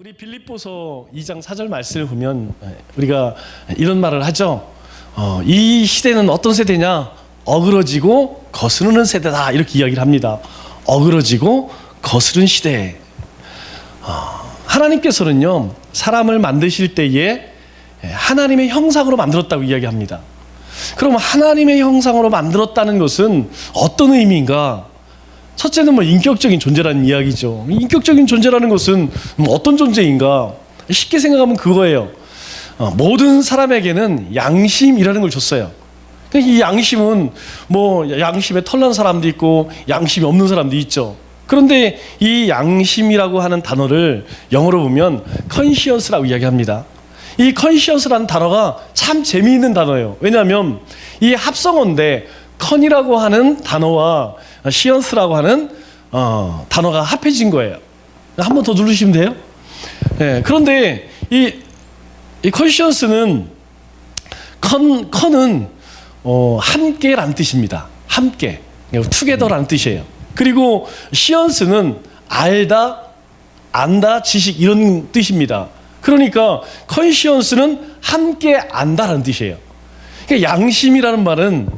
우리 빌립보서 2장 4절 말씀을 보면 우리가 이런 말을 하죠. 이 시대는 어떤 세대냐? 어그러지고 거스르는 세대다, 이렇게 이야기를 합니다. 어그러지고 거스른 시대. 하나님께서는요, 사람을 만드실 때에 하나님의 형상으로 만들었다고 이야기합니다. 그럼 하나님의 형상으로 만들었다는 것은 어떤 의미인가? 첫째는 인격적인 존재라는 이야기죠. 인격적인 존재라는 것은 어떤 존재인가? 쉽게 생각하면 그거예요. 모든 사람에게는 양심이라는 걸 줬어요. 이 양심은 양심에 털난 사람도 있고 양심이 없는 사람도 있죠. 그런데 이 양심이라고 하는 단어를 영어로 보면 conscience라고 이야기합니다. 이 conscience라는 단어가 참 재미있는 단어예요. 왜냐하면 이 합성어인데 con이라고 하는 단어와 science라고 하는 단어가 합해진 거예요. 한 번 더 누르시면 돼요. 네, 그런데 이 conscience는 con은 함께라는 뜻입니다. 함께, together라는 뜻이에요. 그리고 science는 알다, 안다, 지식, 이런 뜻입니다. 그러니까 conscience는 함께 안다라는 뜻이에요. 그러니까 양심이라는 말은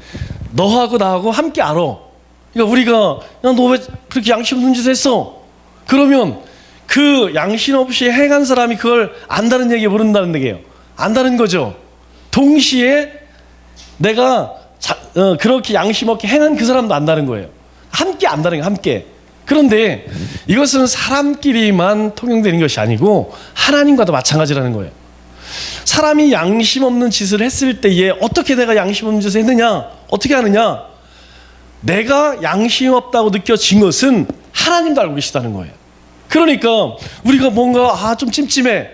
너하고 나하고 함께 알아. 그러니까 우리가 너 왜 그렇게 양심 없는 짓을 했어? 그러면 그 양심 없이 행한 사람이 그걸 안다는 얘기에 모른다는 얘기예요. 안다는 거죠. 동시에 내가 그렇게 양심 없게 행한 그 사람도 안다는 거예요. 함께 안다는 거예요. 함께. 그런데 이것은 사람끼리만 통용되는 것이 아니고 하나님과도 마찬가지라는 거예요. 사람이 양심 없는 짓을 했을 때에 어떻게 내가 양심 없는 짓을 했느냐? 어떻게 하느냐? 내가 양심 없다고 느껴진 것은 하나님도 알고 계시다는 거예요. 그러니까 우리가 뭔가 좀 찜찜해.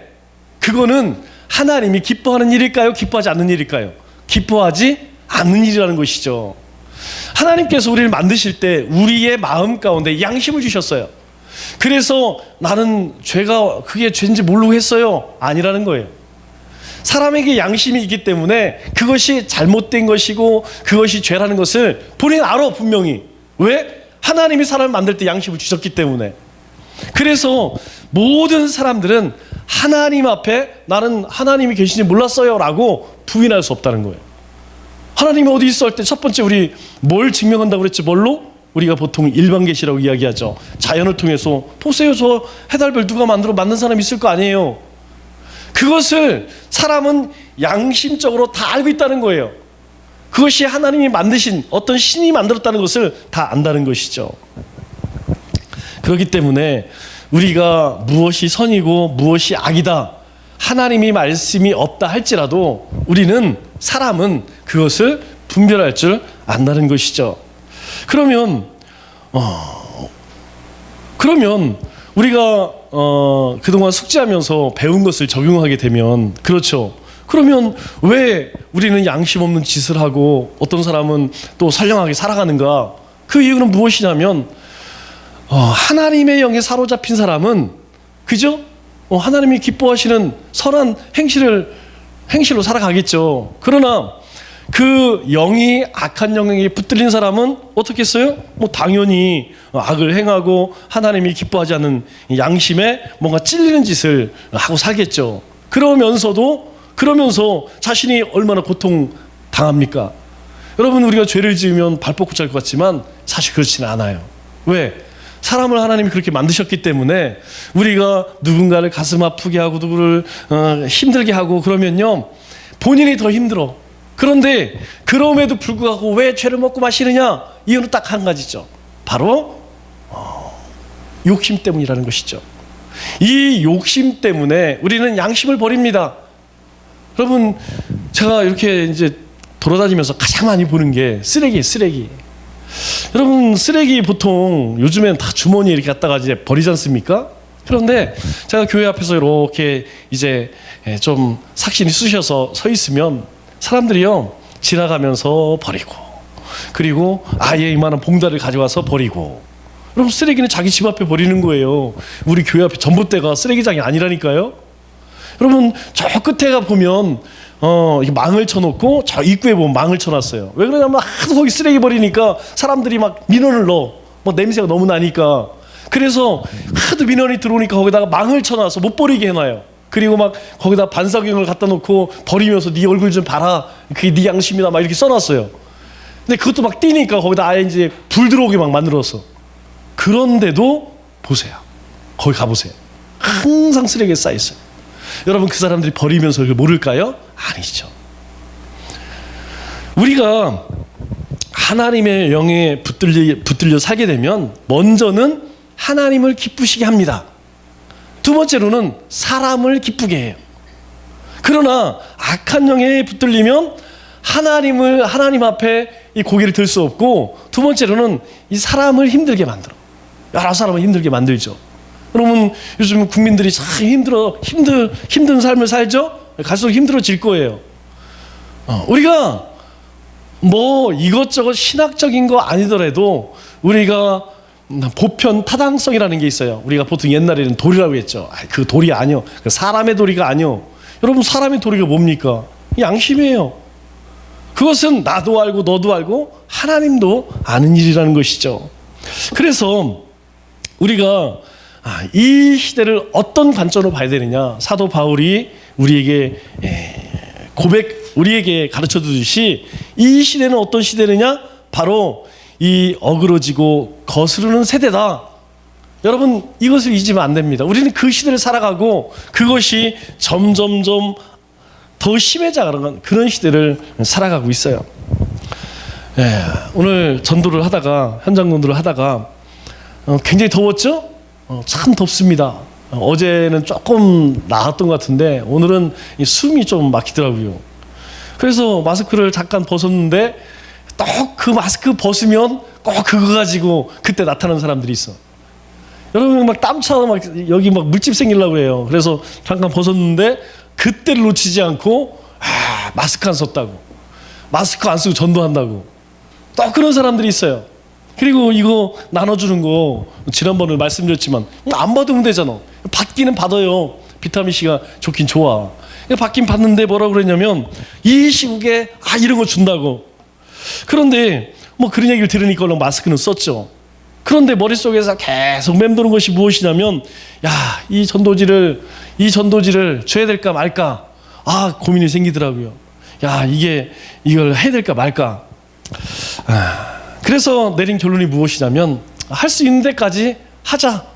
그거는 하나님이 기뻐하는 일일까요? 기뻐하지 않는 일일까요? 기뻐하지 않는 일이라는 것이죠. 하나님께서 우리를 만드실 때 우리의 마음 가운데 양심을 주셨어요. 그래서 나는 죄가 그게 죄인지 모르고 했어요. 아니라는 거예요. 사람에게 양심이 있기 때문에 그것이 잘못된 것이고 그것이 죄라는 것을 본인 알아, 분명히. 왜? 하나님이 사람을 만들 때 양심을 주셨기 때문에. 그래서 모든 사람들은 하나님 앞에 나는 하나님이 계신지 몰랐어요 라고 부인할 수 없다는 거예요. 하나님이 어디 있어 할 때 첫 번째 우리 뭘 증명한다고 그랬지? 뭘로? 우리가 보통 일반 계시라고 이야기하죠. 자연을 통해서 보세요, 저 해달별 누가 만든 사람이 있을 거 아니에요. 그것을 사람은 양심적으로 다 알고 있다는 거예요. 그것이 하나님이 만드신 어떤 신이 만들었다는 것을 다 안다는 것이죠. 그렇기 때문에 우리가 무엇이 선이고 무엇이 악이다, 하나님이 말씀이 없다 할지라도 우리는, 사람은 그것을 분별할 줄 안다는 것이죠. 그러면 우리가 그동안 숙지하면서 배운 것을 적용하게 되면, 그렇죠. 그러면 왜 우리는 양심 없는 짓을 하고 어떤 사람은 또 선량하게 살아가는가? 그 이유는 무엇이냐면 하나님의 영에 사로잡힌 사람은, 그죠? 하나님이 기뻐하시는 선한 행실로 살아가겠죠. 그러나 그 영이 악한 영에 붙들린 사람은 어떻게 했어요? 당연히 악을 행하고 하나님이 기뻐하지 않는 양심에 뭔가 찔리는 짓을 하고 살겠죠. 그러면서 자신이 얼마나 고통 당합니까? 여러분, 우리가 죄를 지으면 발 뻗고 잘 것 같지만 사실 그렇지는 않아요. 왜? 사람을 하나님이 그렇게 만드셨기 때문에 우리가 누군가를 가슴 아프게 하고 누구를 힘들게 하고 그러면요, 본인이 더 힘들어. 그런데 그럼에도 불구하고 왜 죄를 먹고 마시느냐? 이유는 딱 한 가지죠. 바로 욕심 때문이라는 것이죠. 이 욕심 때문에 우리는 양심을 버립니다. 여러분, 제가 이렇게 이제 돌아다니면서 가장 많이 보는 게 쓰레기. 여러분, 쓰레기 보통 요즘엔 다 주머니에 이렇게 갖다가 이제 버리지 않습니까? 그런데 제가 교회 앞에서 이렇게 이제 좀 삭신이 쑤셔서 서 있으면 사람들이요, 지나가면서 버리고, 그리고 아예 이만한 봉다를 가져와서 버리고. 여러분, 쓰레기는 자기 집 앞에 버리는 거예요. 우리 교회 앞에 전봇대가 쓰레기장이 아니라니까요. 여러분, 저 끝에 가 보면 망을 쳐놓고 저 입구에 보면 망을 쳐놨어요. 왜 그러냐면 하도 거기 쓰레기 버리니까 사람들이 막 민원을 넣어. 냄새가 너무 나니까. 그래서 하도 민원이 들어오니까 거기다가 망을 쳐놔서 못 버리게 해놔요. 그리고 막 거기다 반사경을 갖다 놓고 버리면서 네 얼굴 좀 봐라. 그게 네 양심이다. 막 이렇게 써놨어요. 근데 그것도 막 띄니까 거기다 아예 이제 불 들어오게 막 만들었어. 그런데도 보세요. 거기 가보세요. 항상 쓰레기에 쌓여있어요. 여러분 그 사람들이 버리면서 그걸 모를까요? 아니죠. 우리가 하나님의 영에 붙들려 살게 되면 먼저는 하나님을 기쁘시게 합니다. 두 번째로는 사람을 기쁘게 해요. 그러나 악한 영에 붙들리면 하나님 앞에 이 고개를 들 수 없고, 두 번째로는 이 사람을 힘들게 만들어. 여러 사람을 힘들게 만들죠. 그러면 요즘 국민들이 참 힘든 삶을 살죠? 갈수록 힘들어질 거예요. 우리가 뭐 이것저것 신학적인 거 아니더라도 우리가 보편 타당성이라는 게 있어요. 우리가 보통 옛날에는 도리라고 했죠. 그 도리 아니요. 사람의 도리가 아니요. 여러분 사람의 도리가 뭡니까? 양심이에요. 그것은 나도 알고 너도 알고 하나님도 아는 일이라는 것이죠. 그래서 우리가 이 시대를 어떤 관점으로 봐야 되느냐, 사도 바울이 우리에게 가르쳐 주듯이 이 시대는 어떤 시대느냐, 바로 이 어그러지고 거스르는 세대다. 여러분 이것을 잊으면 안 됩니다. 우리는 그 시대를 살아가고 그것이 점점점 더 심해져가는 그런 시대를 살아가고 있어요. 오늘 전도를 하다가, 현장 전도를 하다가 굉장히 더웠죠? 참 덥습니다. 어제는 조금 나았던 것 같은데 오늘은 숨이 좀 막히더라고요. 그래서 마스크를 잠깐 벗었는데 또 그 마스크 벗으면 꼭 그거 가지고 그때 나타나는 사람들이 있어. 여러분 막 땀차서 막 여기 막 물집 생기려고 해요. 그래서 잠깐 벗었는데 그때를 놓치지 않고 마스크 안 썼다고, 마스크 안 쓰고 전도한다고, 또 그런 사람들이 있어요. 그리고 이거 나눠주는 거 지난번에 말씀드렸지만 안 받으면 되잖아. 받기는 받아요. 비타민C가 좋긴 좋아. 받긴 받는데 뭐라고 그랬냐면 이 시국에 이런 거 준다고. 그런데 뭐 그런 얘기를 들으니까 얼른 마스크는 썼죠. 그런데 머릿속에서 계속 맴도는 것이 무엇이냐면, 이 전도지를 줘야 될까 말까, 고민이 생기더라고요. 이걸 해야 될까 말까. 그래서 내린 결론이 무엇이냐면 할 수 있는 데까지 하자.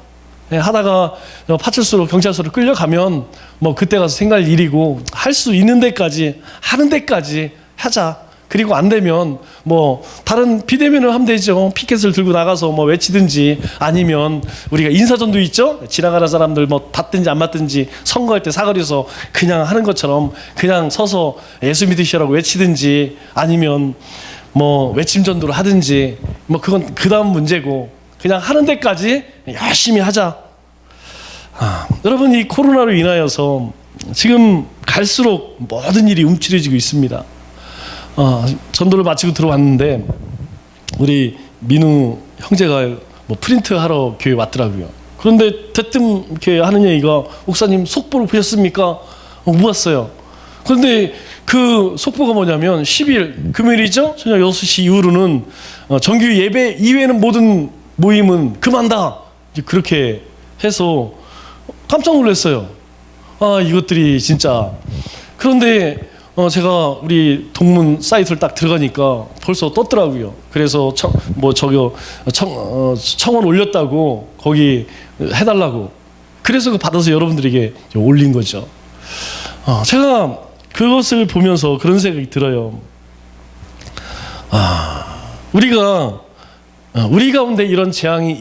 하다가 파출소로 경찰서로 끌려가면 뭐 그때 가서 생각할 일이고, 할 수 있는 데까지 하는 데까지 하자. 그리고 안 되면 뭐 다른 비대면을 하면 되죠. 피켓을 들고 나가서 뭐 외치든지, 아니면 우리가 인사전도 있죠. 지나가는 사람들 뭐 받든지 안 받든지 선거할 때 사거리에서 그냥 하는 것처럼 그냥 서서 예수 믿으시라고 외치든지, 아니면 뭐 외침전도를 하든지, 뭐 그건 그 다음 문제고, 그냥 하는 데까지 열심히 하자. 여러분 이 코로나로 인하여서 지금 갈수록 모든 일이 움츠려지고 있습니다. 전도를 마치고 들어왔는데 우리 민우 형제가 뭐 프린트 하러 교회 왔더라고요. 그런데 대뜸 이렇게 하는 얘기가, 목사님 속보를 보셨습니까? 못 봤어요. 그런데 그 속보가 뭐냐면 10일 금요일이죠? 저녁 6시 이후로는 정규 예배 이외에는 모든 모임은 금한다. 그렇게 해서 깜짝 놀랐어요. 이것들이 진짜. 그런데 제가 우리 동문 사이트를 딱 들어가니까 벌써 떴더라고요. 그래서 청원 올렸다고 거기 해달라고. 그래서 그거 받아서 여러분들에게 올린 거죠. 제가 그것을 보면서 그런 생각이 들어요. 우리 가운데 이런 재앙이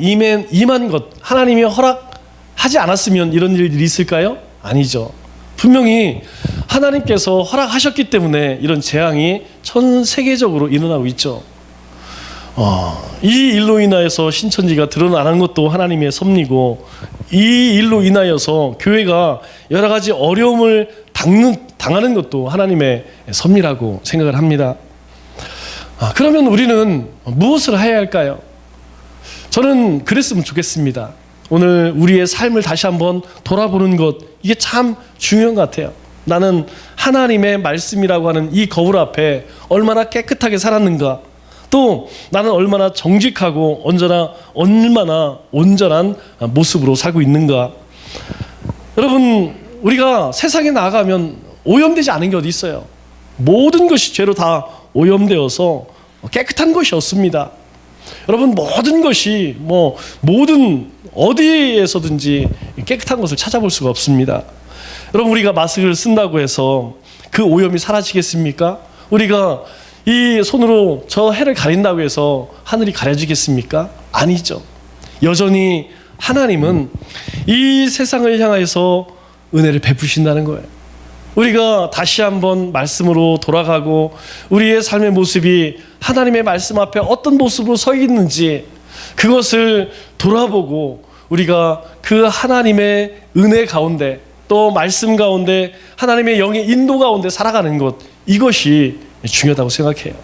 임한 것, 하나님이 허락하지 않았으면 이런 일들이 있을까요? 아니죠. 분명히 하나님께서 허락하셨기 때문에 이런 재앙이 전 세계적으로 일어나고 있죠. 이 일로 인하여서 신천지가 드러나는 것도 하나님의 섭리고, 이 일로 인하여서 교회가 여러 가지 어려움을 당하는 것도 하나님의 섭리라고 생각을 합니다. 그러면 우리는 무엇을 해야 할까요? 저는 그랬으면 좋겠습니다. 오늘 우리의 삶을 다시 한번 돌아보는 것, 이게 참 중요한 것 같아요. 나는 하나님의 말씀이라고 하는 이 거울 앞에 얼마나 깨끗하게 살았는가, 또 나는 얼마나 정직하고 얼마나 온전한 모습으로 살고 있는가. 여러분, 우리가 세상에 나가면 오염되지 않은 게 어디 있어요? 모든 것이 죄로 다 오염되어서 깨끗한 것이 없습니다. 여러분, 모든 것이 모든 어디에서든지 깨끗한 것을 찾아볼 수가 없습니다. 여러분, 우리가 마스크를 쓴다고 해서 그 오염이 사라지겠습니까? 우리가 이 손으로 저 해를 가린다고 해서 하늘이 가려지겠습니까? 아니죠. 여전히 하나님은 이 세상을 향해서 은혜를 베푸신다는 거예요. 우리가 다시 한번 말씀으로 돌아가고 우리의 삶의 모습이 하나님의 말씀 앞에 어떤 모습으로 서 있는지 그것을 돌아보고 우리가 그 하나님의 은혜 가운데 또 말씀 가운데 하나님의 영의 인도 가운데 살아가는 것, 이것이 중요하다고 생각해요.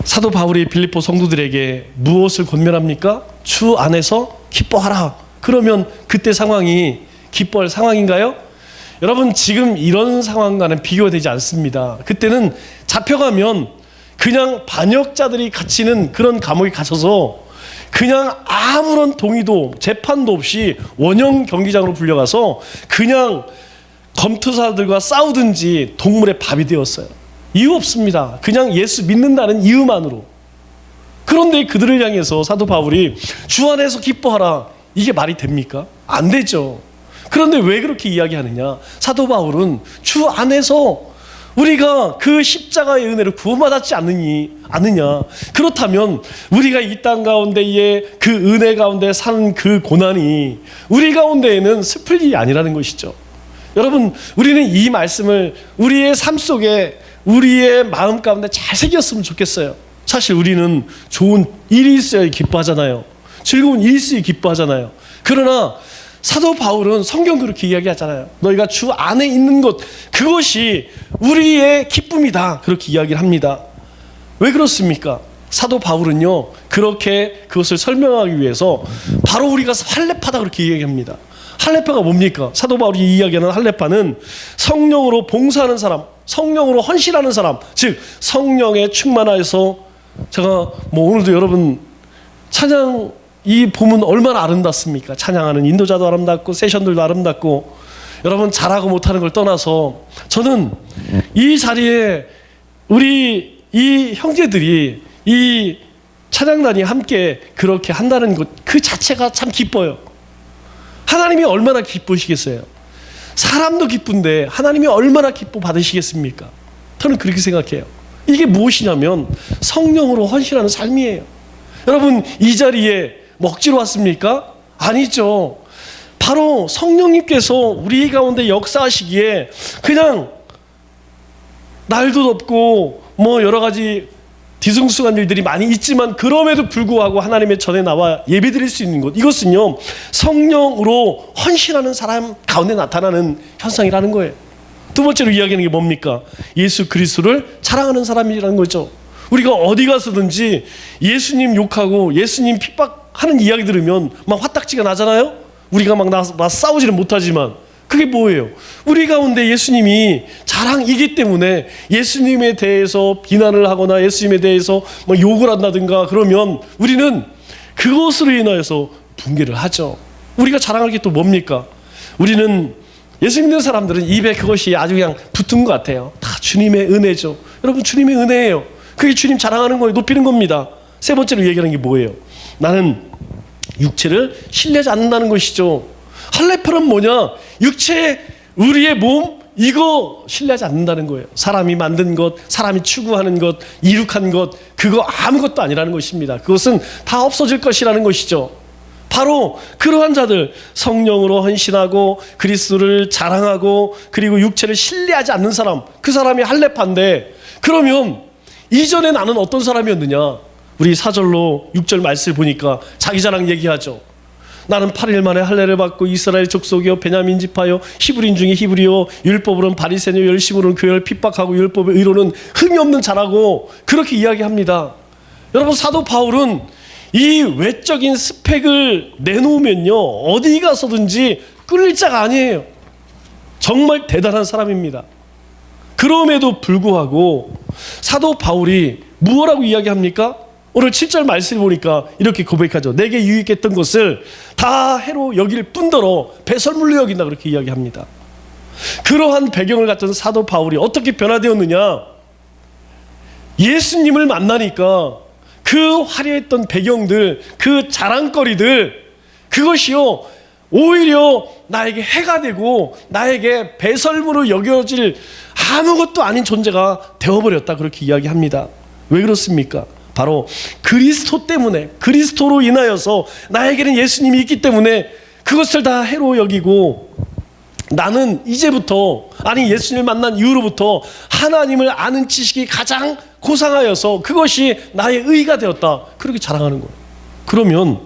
사도 바울이 빌립보 성도들에게 무엇을 권면합니까? 주 안에서 기뻐하라. 그러면 그때 상황이 기뻐할 상황인가요? 여러분, 지금 이런 상황과는 비교가 되지 않습니다. 그때는 잡혀가면 그냥 반역자들이 갇히는 그런 감옥에 갇혀서 그냥 아무런 동의도 재판도 없이 원형 경기장으로 불려가서 그냥 검투사들과 싸우든지 동물의 밥이 되었어요. 이유 없습니다. 그냥 예수 믿는다는 이유만으로. 그런데 그들을 향해서 사도 바울이 주 안에서 기뻐하라, 이게 말이 됩니까? 안 되죠. 그런데 왜 그렇게 이야기하느냐? 사도 바울은 주 안에서 우리가 그 십자가의 은혜를 구원받았지 않느냐? 그렇다면 우리가 이 땅 가운데에 그 은혜 가운데 사는 그 고난이 우리 가운데에는 슬플 일이 아니라는 것이죠. 여러분, 우리는 이 말씀을 우리의 삶 속에 우리의 마음 가운데 잘 새겼으면 좋겠어요. 사실 우리는 좋은 일이 있어야 기뻐하잖아요. 즐거운 일이 있어야 기뻐하잖아요. 그러나 사도 바울은 성경 그렇게 이야기하잖아요. 너희가 주 안에 있는 것, 그것이 우리의 기쁨이다, 그렇게 이야기를 합니다. 왜 그렇습니까? 사도 바울은요, 그렇게 그것을 설명하기 위해서 바로 우리가 할례파다 그렇게 이야기합니다. 할례파가 뭡니까? 사도 바울이 이야기하는 할례파는 성령으로 봉사하는 사람, 성령으로 헌신하는 사람, 즉 성령에 충만하여서, 제가 오늘도 여러분 찬양 이 봄은 얼마나 아름답습니까? 찬양하는 인도자도 아름답고 세션들도 아름답고, 여러분 잘하고 못하는 걸 떠나서 저는 이 자리에 우리 이 형제들이 이 찬양단이 함께 그렇게 한다는 것 그 자체가 참 기뻐요. 하나님이 얼마나 기쁘시겠어요? 사람도 기쁜데 하나님이 얼마나 기뻐 받으시겠습니까? 저는 그렇게 생각해요. 이게 무엇이냐면 성령으로 헌신하는 삶이에요. 여러분, 이 자리에 먹지로 왔습니까? 아니죠. 바로 성령님께서 우리 가운데 역사하시기에 그냥 날도 덥고 여러 가지 뒤숭숭한 일들이 많이 있지만 그럼에도 불구하고 하나님의 전에 나와 예배드릴 수 있는 것, 이것은요 성령으로 헌신하는 사람 가운데 나타나는 현상이라는 거예요. 두 번째로 이야기하는 게 뭡니까? 예수 그리스도를 자랑하는 사람이라는 거죠. 우리가 어디 가서든지 예수님 욕하고 예수님 핍박하는 이야기 들으면 막 화딱지가 나잖아요. 우리가 막 싸우지는 못하지만 그게 뭐예요? 우리 가운데 예수님이 자랑이기 때문에 예수님에 대해서 비난을 하거나 예수님에 대해서 막 욕을 한다든가 그러면 우리는 그것으로 인하여서 붕괴를 하죠. 우리가 자랑할 게 또 뭡니까? 우리는 예수 믿는 사람들은 입에 그것이 아주 그냥 붙은 것 같아요. 다 주님의 은혜죠. 여러분, 주님의 은혜예요. 그게 주님 자랑하는 거예요. 높이는 겁니다. 세 번째로 얘기하는 게 뭐예요? 나는 육체를 신뢰하지 않는다는 것이죠. 할례파는 뭐냐? 육체, 우리의 몸, 이거 신뢰하지 않는다는 거예요. 사람이 만든 것, 사람이 추구하는 것, 이룩한 것, 그거 아무것도 아니라는 것입니다. 그것은 다 없어질 것이라는 것이죠. 바로 그러한 자들, 성령으로 헌신하고 그리스도를 자랑하고 그리고 육체를 신뢰하지 않는 사람, 그 사람이 할례파인데, 그러면 이전에 나는 어떤 사람이었느냐? 우리 4절로 6절 말씀을 보니까 자기 자랑 얘기하죠. 나는 8일 만에 할례를 받고 이스라엘 족속이요 베냐민 지파요 히브리인 중에 히브리요 율법으로는 바리새인요 열심으로는 교회를 핍박하고 율법의 의로는 흠이 없는 자라고 그렇게 이야기합니다. 여러분, 사도 바울은 이 외적인 스펙을 내놓으면요 어디 가서든지 끌릴 자가 아니에요. 정말 대단한 사람입니다. 그럼에도 불구하고 사도 바울이 무엇라고 이야기합니까? 오늘 7절 말씀을 보니까 이렇게 고백하죠. 내게 유익했던 것을 다 해로 여길 뿐더러 배설물로 여긴다, 그렇게 이야기합니다. 그러한 배경을 갖춘 사도 바울이 어떻게 변화되었느냐? 예수님을 만나니까 그 화려했던 배경들, 그 자랑거리들, 그것이요 오히려 나에게 해가 되고 나에게 배설물로 여겨질 아무것도 아닌 존재가 되어버렸다, 그렇게 이야기합니다. 왜 그렇습니까? 바로 그리스도 때문에, 그리스도로 인하여서 나에게는 예수님이 있기 때문에 그것을 다 해로 여기고, 나는 이제부터, 아니 예수님을 만난 이후로부터 하나님을 아는 지식이 가장 고상하여서 그것이 나의 의가 되었다, 그렇게 자랑하는 거예요. 그러면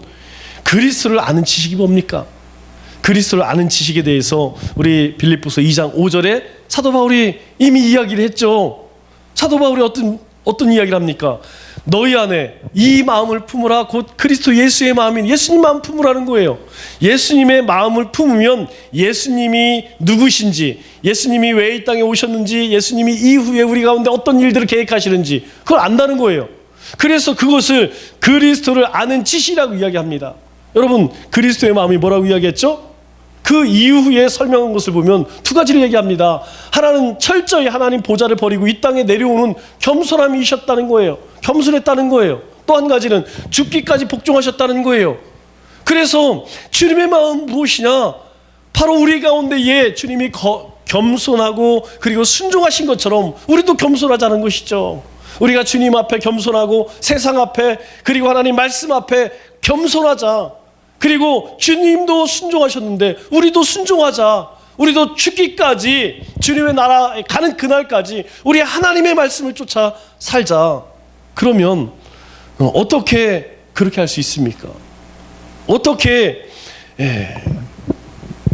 그리스도를 아는 지식이 뭡니까? 그리스도를 아는 지식에 대해서 우리 빌립보서 2장 5절에 사도 바울이 이미 이야기를 했죠. 사도 바울이 어떤 이야기를 합니까? 너희 안에 이 마음을 품으라, 곧 그리스도 예수의 마음인 예수님 마음 품으라는 거예요. 예수님의 마음을 품으면 예수님이 누구신지, 예수님이 왜 이 땅에 오셨는지, 예수님이 이후에 우리 가운데 어떤 일들을 계획하시는지 그걸 안다는 거예요. 그래서 그것을 그리스도를 아는 지식이라고 이야기합니다. 여러분, 그리스도의 마음이 뭐라고 이야기했죠? 그 이후에 설명한 것을 보면 두 가지를 얘기합니다. 하나는 철저히 하나님 보좌를 버리고 이 땅에 내려오는 겸손함이셨다는 거예요. 겸손했다는 거예요. 또 한 가지는 죽기까지 복종하셨다는 거예요. 그래서 주님의 마음 무엇이냐? 바로 우리 가운데에 주님이 겸손하고 그리고 순종하신 것처럼 우리도 겸손하자는 것이죠. 우리가 주님 앞에 겸손하고 세상 앞에 그리고 하나님 말씀 앞에 겸손하자. 그리고 주님도 순종하셨는데 우리도 순종하자. 우리도 죽기까지 주님의 나라에 가는 그날까지 우리 하나님의 말씀을 쫓아 살자. 그러면 어떻게 그렇게 할 수 있습니까? 어떻게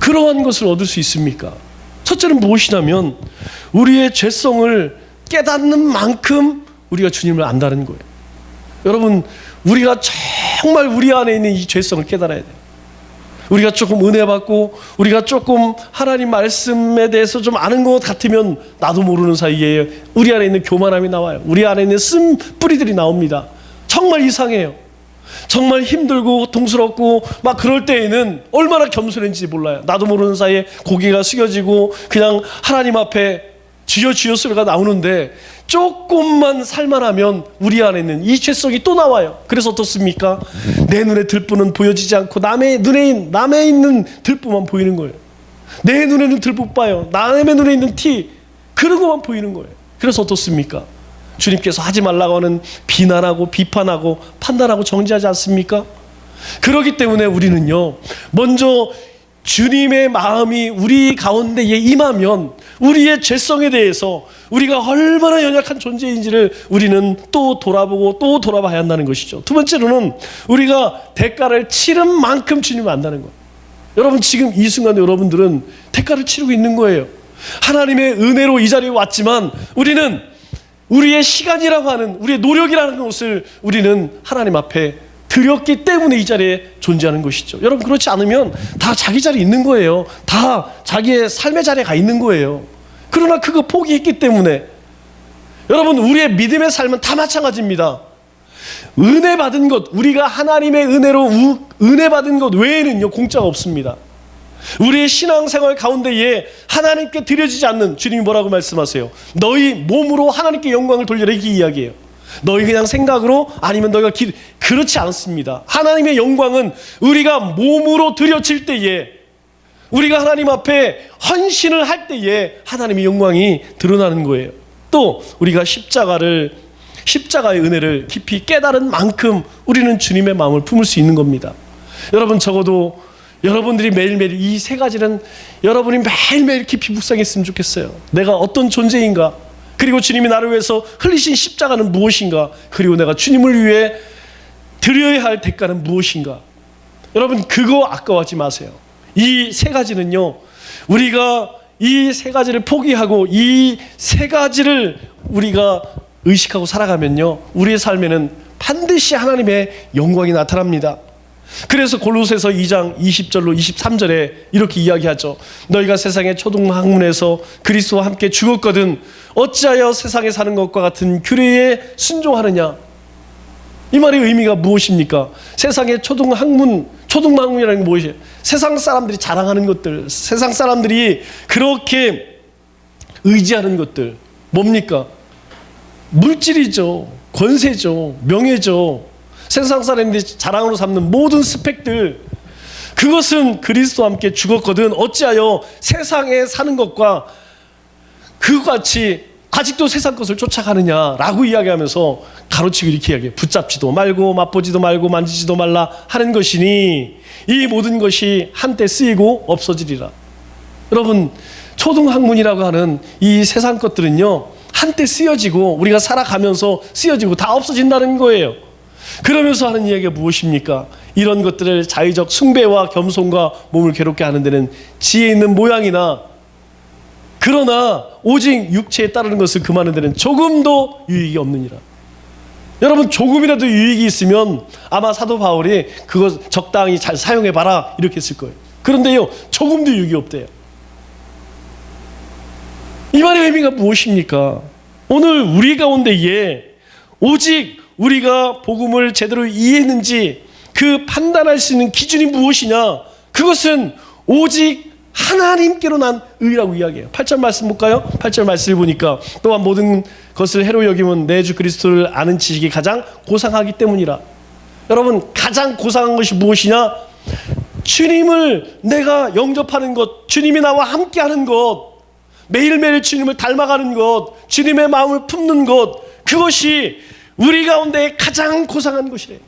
그러한 것을 얻을 수 있습니까? 첫째는 무엇이냐면 우리의 죄성을 깨닫는 만큼 우리가 주님을 안다는 거예요. 여러분, 우리가 정말 우리 안에 있는 이 죄성을 깨달아야 돼요. 우리가 조금 은혜 받고 우리가 조금 하나님 말씀에 대해서 좀 아는 것 같으면 나도 모르는 사이에 우리 안에 있는 교만함이 나와요. 우리 안에 있는 쓴 뿌리들이 나옵니다. 정말 이상해요. 정말 힘들고 고통스럽고 막 그럴 때에는 얼마나 겸손한지 몰라요. 나도 모르는 사이에 고개가 숙여지고 그냥 하나님 앞에 주여 주여 소리가 나오는데 조금만 살만하면 우리 안에 있는 이 죄성이 또 나와요. 그래서 어떻습니까? 내 눈에 들보는 보여지지 않고 남의 있는 들보만 보이는 거예요. 내 눈에는 들보 봐요. 남의 눈에 있는 티, 그런 것만 보이는 거예요. 그래서 어떻습니까? 주님께서 하지 말라고 하는 비난하고 비판하고 판단하고 정죄하지 않습니까? 그렇기 때문에 우리는요, 먼저 주님의 마음이 우리 가운데에 임하면 우리의 죄성에 대해서 우리가 얼마나 연약한 존재인지를 우리는 또 돌아보고 또 돌아봐야 한다는 것이죠. 두 번째로는 우리가 대가를 치른 만큼 주님을 안다는 거예요. 여러분, 지금 이 순간에 여러분들은 대가를 치르고 있는 거예요. 하나님의 은혜로 이 자리에 왔지만 우리는 우리의 시간이라고 하는, 우리의 노력이라는 것을 우리는 하나님 앞에 드렸기 때문에 이 자리에 존재하는 것이죠. 여러분, 그렇지 않으면 다 자기 자리에 있는 거예요. 다 자기의 삶의 자리에 가 있는 거예요. 그러나 그거 포기했기 때문에 여러분, 우리의 믿음의 삶은 다 마찬가지입니다. 은혜 받은 것, 우리가 하나님의 은혜로 은혜 받은 것 외에는요 공짜가 없습니다. 우리의 신앙생활 가운데에 하나님께 드려지지 않는, 주님이 뭐라고 말씀하세요? 너희 몸으로 하나님께 영광을 돌려라, 이게 이야기예요. 너희 그냥 생각으로, 아니면 너희가 그렇지 않습니다. 하나님의 영광은 우리가 몸으로 드려질 때에, 우리가 하나님 앞에 헌신을 할 때에 하나님의 영광이 드러나는 거예요. 또 우리가 십자가의 은혜를 깊이 깨달은 만큼 우리는 주님의 마음을 품을 수 있는 겁니다. 여러분, 적어도 여러분들이 매일매일 이 세 가지는 여러분이 매일매일 깊이 묵상했으면 좋겠어요. 내가 어떤 존재인가? 그리고 주님이 나를 위해서 흘리신 십자가는 무엇인가? 그리고 내가 주님을 위해 드려야 할 대가는 무엇인가? 여러분, 그거 아까워하지 마세요. 이 세 가지는요, 우리가 이 세 가지를 포기하고 이 세 가지를 우리가 의식하고 살아가면요, 우리의 삶에는 반드시 하나님의 영광이 나타납니다. 그래서 골로새서 2장 20절로 23절에 이렇게 이야기하죠. 너희가 세상의 초등학문에서 그리스도와 함께 죽었거든 어찌하여 세상에 사는 것과 같은 규례에 순종하느냐. 이 말의 의미가 무엇입니까? 세상의 초등학문이라는 게 무엇이에요? 세상 사람들이 자랑하는 것들, 세상 사람들이 그렇게 의지하는 것들 뭡니까? 물질이죠, 권세죠, 명예죠. 세상 사람들이 자랑으로 삼는 모든 스펙들, 그것은 그리스도와 함께 죽었거든 어찌하여 세상에 사는 것과 그같이 아직도 세상 것을 쫓아가느냐라고 이야기하면서 가로치고 이렇게 이야기해요. 붙잡지도 말고 맛보지도 말고 만지지도 말라 하는 것이니 이 모든 것이 한때 쓰이고 없어지리라. 여러분, 초등학문이라고 하는 이 세상 것들은요, 한때 쓰여지고 우리가 살아가면서 쓰여지고 다 없어진다는 거예요. 그러면서 하는 이야기가 무엇입니까? 이런 것들을 자의적 숭배와 겸손과 몸을 괴롭게 하는 데는 지혜 있는 모양이나, 그러나 오직 육체에 따르는 것을 금하는 데는 조금도 유익이 없느니라. 여러분, 조금이라도 유익이 있으면 아마 사도 바울이 그것 적당히 잘 사용해봐라 이렇게 했을 거예요. 그런데요, 조금도 유익이 없대요. 이 말의 의미가 무엇입니까? 오늘 우리 가운데에 오직 우리가 복음을 제대로 이해했는지 그 판단할 수 있는 기준이 무엇이냐? 그것은 오직 하나님께로 난 의라고 이야기해요. 8절 말씀 볼까요? 8절 말씀을 보니까 또한 모든 것을 해로 여기면 내 주 그리스도를 아는 지식이 가장 고상하기 때문이라. 여러분, 가장 고상한 것이 무엇이냐? 주님을 내가 영접하는 것, 주님이 나와 함께하는 것, 매일매일 주님을 닮아가는 것, 주님의 마음을 품는 것, 그것이 우리 가운데 가장 고상한 것이래요.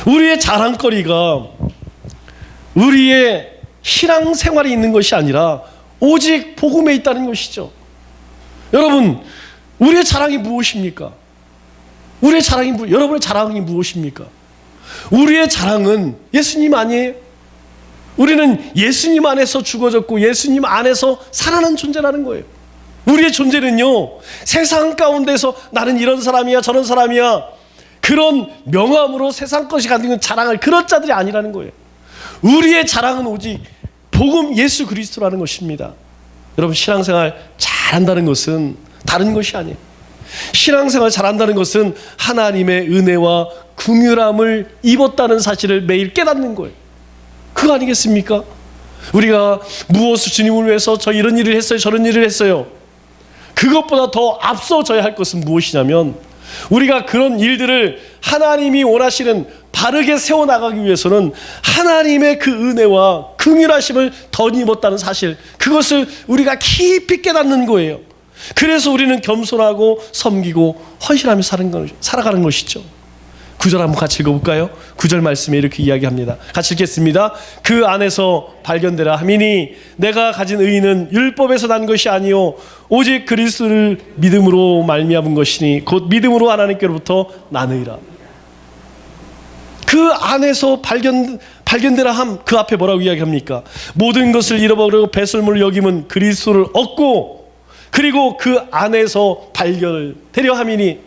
우리의 자랑거리가 우리의 신앙생활이 있는 것이 아니라 오직 복음에 있다는 것이죠. 여러분, 우리의 자랑이 무엇입니까? 여러분의 자랑이 무엇입니까? 우리의 자랑은 예수님 아니에요? 우리는 예수님 안에서 죽어졌고 예수님 안에서 살아난 존재라는 거예요. 우리의 존재는요, 세상 가운데서 나는 이런 사람이야 저런 사람이야 그런 명함으로 세상 것이 가진 자랑할 그런 자들이 아니라는 거예요. 우리의 자랑은 오직 복음 예수 그리스도라는 것입니다. 여러분, 신앙생활 잘한다는 것은 다른 것이 아니에요. 신앙생활 잘한다는 것은 하나님의 은혜와 긍휼함을 입었다는 사실을 매일 깨닫는 거예요. 그거 아니겠습니까? 우리가 무엇을 주님을 위해서 저 이런 일을 했어요 저런 일을 했어요. 그것보다 더 앞서져야 할 것은 무엇이냐면, 우리가 그런 일들을 하나님이 원하시는 바르게 세워나가기 위해서는 하나님의 그 은혜와 긍휼하심을 덧입었다는 사실, 그것을 우리가 깊이 깨닫는 거예요. 그래서 우리는 겸손하고 섬기고 헌신하며 살아가는 것이죠. 9절 한번 같이 읽어볼까요? 9절 말씀에 이렇게 이야기합니다. 같이 읽겠습니다. 그 안에서 발견되라 하미니 내가 가진 의는 율법에서 난 것이 아니요 오직 그리스도를 믿음으로 말미암은 것이니 곧 믿음으로 하나님께로부터 나느니라. 그 안에서 발견되라 함, 그 앞에 뭐라고 이야기합니까? 모든 것을 잃어버리고 배설물을 여김은 그리스도를 얻고, 그리고 그 안에서 발견되려 함이니,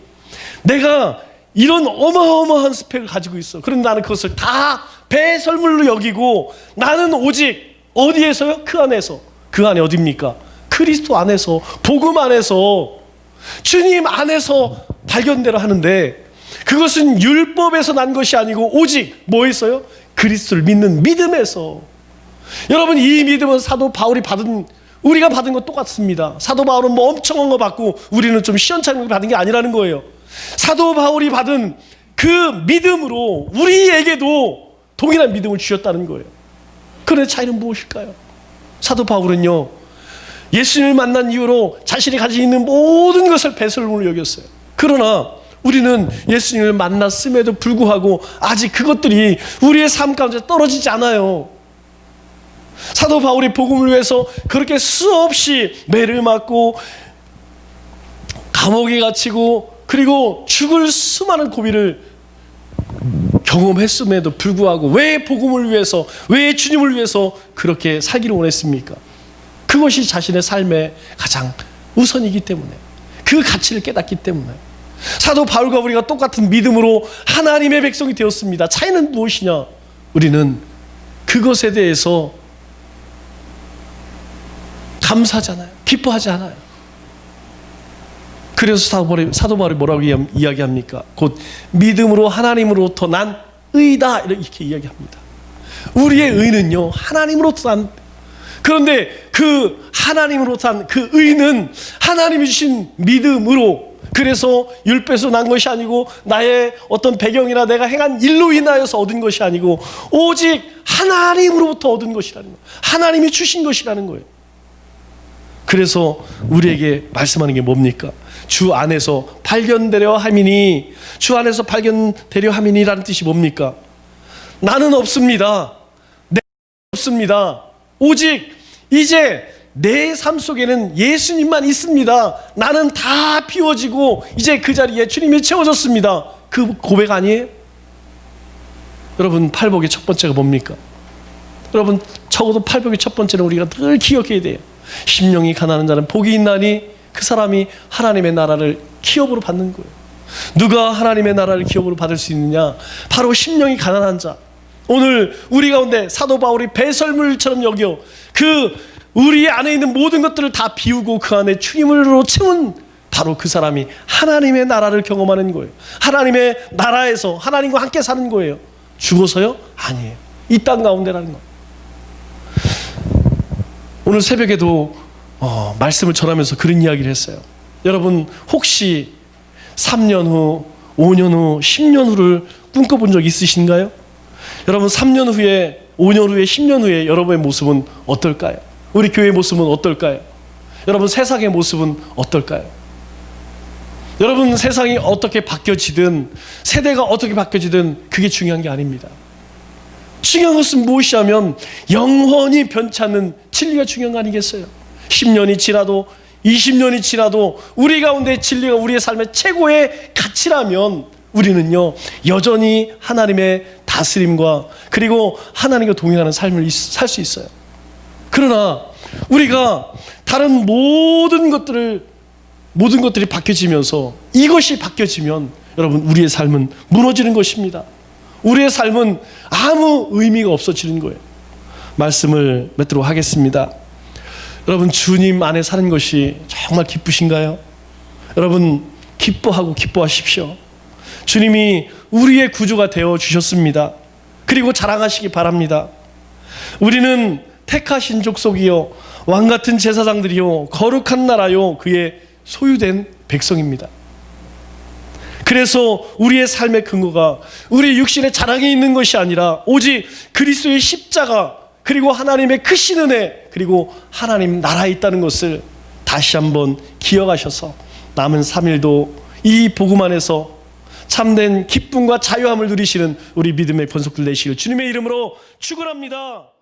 내가 이런 어마어마한 스펙을 가지고 있어. 그런데 나는 그것을 다 배설물로 여기고 나는 오직 어디에서요? 그 안에서. 그 안에 어디입니까? 그리스도 안에서, 복음 안에서, 주님 안에서 발견되라 하는데, 그것은 율법에서 난 것이 아니고 오직 뭐에서요? 그리스도를 믿는 믿음에서. 여러분, 이 믿음은 사도 바울이 우리가 받은 것 똑같습니다. 사도 바울은 뭐 엄청난 거 받고 우리는 좀 시원찮은 거 받은 게 아니라는 거예요. 사도 바울이 받은 그 믿음으로 우리에게도 동일한 믿음을 주셨다는 거예요. 그런데 차이는 무엇일까요? 사도 바울은요, 예수님을 만난 이후로 자신이 가지고 있는 모든 것을 배설물로 여겼어요. 그러나 우리는 예수님을 만났음에도 불구하고 아직 그것들이 우리의 삶 가운데 떨어지지 않아요. 사도 바울이 복음을 위해서 그렇게 수없이 매를 맞고 감옥에 갇히고 그리고 죽을 수많은 고비를 경험했음에도 불구하고 왜 복음을 위해서, 왜 주님을 위해서 그렇게 살기를 원했습니까? 그것이 자신의 삶의 가장 우선이기 때문에, 그 가치를 깨닫기 때문에. 사도 바울과 우리가 똑같은 믿음으로 하나님의 백성이 되었습니다. 차이는 무엇이냐? 우리는 그것에 대해서 감사하지 않아요. 기뻐하지 않아요. 그래서 사도 바울이 뭐라고 이야기합니까? 곧 믿음으로 하나님으로부터 난 의다, 이렇게 이야기합니다. 우리의 의는요, 하나님으로부터 난. 그런데 그 하나님으로부터 난 그 의는 하나님이 주신 믿음으로, 그래서 율법에서 난 것이 아니고 나의 어떤 배경이나 내가 행한 일로 인하여서 얻은 것이 아니고 오직 하나님으로부터 얻은 것이라는 거예요. 하나님이 주신 것이라는 거예요. 그래서 우리에게 말씀하는 게 뭡니까? 주 안에서 발견되려 함이니, 주 안에서 발견되려 함이니라는 뜻이 뭡니까? 나는 없습니다. 내가 없습니다. 오직 이제 내 삶 속에는 예수님만 있습니다. 나는 다 비워지고 이제 그 자리에 주님이 채워졌습니다. 그 고백 아니에요? 여러분, 팔복의 첫 번째가 뭡니까? 여러분, 적어도 팔복의 첫 번째는 우리가 늘 기억해야 돼요. 심령이 가난한 자는 복이 있나니 그 사람이 하나님의 나라를 기업으로 받는 거예요. 누가 하나님의 나라를 기업으로 받을 수 있느냐? 바로 심령이 가난한 자. 오늘 우리 가운데 사도 바울이 배설물처럼 여겨 그 우리 안에 있는 모든 것들을 다 비우고 그 안에 주님으로 채운 바로 그 사람이 하나님의 나라를 경험하는 거예요. 하나님의 나라에서 하나님과 함께 사는 거예요. 죽어서요? 아니에요. 이 땅 가운데라는 거. 오늘 새벽에도 말씀을 전하면서 그런 이야기를 했어요. 여러분, 혹시 3년 후, 5년 후, 10년 후를 꿈꿔본 적 있으신가요? 여러분, 3년 후에, 5년 후에, 10년 후에 여러분의 모습은 어떨까요? 우리 교회의 모습은 어떨까요? 여러분, 세상의 모습은 어떨까요? 여러분, 세상이 어떻게 바뀌어지든 세대가 어떻게 바뀌어지든 그게 중요한 게 아닙니다. 중요한 것은 무엇이냐면 영원히 변치 않는 진리가 중요한 거 아니겠어요? 10년이 지나도 20년이 지나도 우리 가운데 진리가 우리의 삶의 최고의 가치라면 우리는요 여전히 하나님의 다스림과 그리고 하나님과 동행하는 삶을 살 수 있어요. 그러나 우리가 다른 모든 것들이 바뀌어지면서 이것이 바뀌어지면 여러분, 우리의 삶은 무너지는 것입니다. 우리의 삶은 아무 의미가 없어지는 거예요. 말씀을 맺도록 하겠습니다. 여러분, 주님 안에 사는 것이 정말 기쁘신가요? 여러분, 기뻐하고 기뻐하십시오. 주님이 우리의 구주가 되어 주셨습니다. 그리고 자랑하시기 바랍니다. 우리는 택하신 족속이요 왕같은 제사장들이요 거룩한 나라요 그의 소유된 백성입니다. 그래서 우리의 삶의 근거가 우리 육신의 자랑이 있는 것이 아니라 오직 그리스도의 십자가, 그리고 하나님의 크신 은혜, 그리고 하나님 나라에 있다는 것을 다시 한번 기억하셔서 남은 3일도 이 복음 안에서 참된 기쁨과 자유함을 누리시는 우리 믿음의 권속들 되시길 주님의 이름으로 축원합니다.